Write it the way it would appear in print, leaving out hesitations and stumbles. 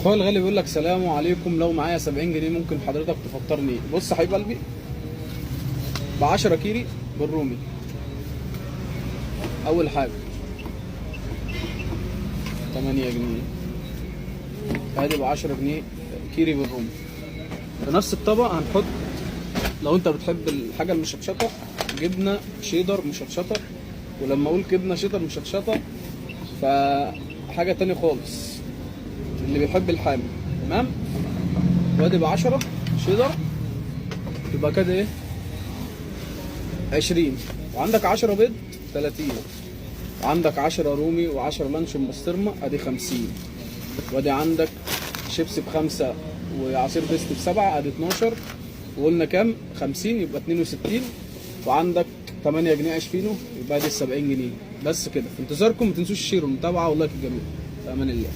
اخويا الغالي بيقول لك سلام عليكم، لو معايا 70 جنيه ممكن حضرتك تفطرني؟ بص يا حبيب قلبي، ب 10 كيري بالرومي. اول حاجه 8 جنيه ادي ب 10 جنيه كيري بالرومي. في نفس الطبق هنحط، لو انت بتحب الحاجه المشطشطه، جبنه شيدر مشطشطه. ولما اقول جبنه شيدر مشطشطه فحاجه تاني خالص، اللي بيحب الحامي. تمام. وادي ب 10 شيدر، يبقى كده ايه 20. وعندك 10 بيض 30، وعندك 10 رومي و10 لانشون بسطرمه ادي 50. وادي عندك شيبسي ب5 وعصير بيست ب7 ادي 12. وقلنا كام 50 يبقى 62. وعندك 8 جنيه عيش فينو يبقى دي 70 جنيه. بس كده، في انتظاركم. ما تنسوش الشير والمتابعه واللايك الجميل. في امان الله.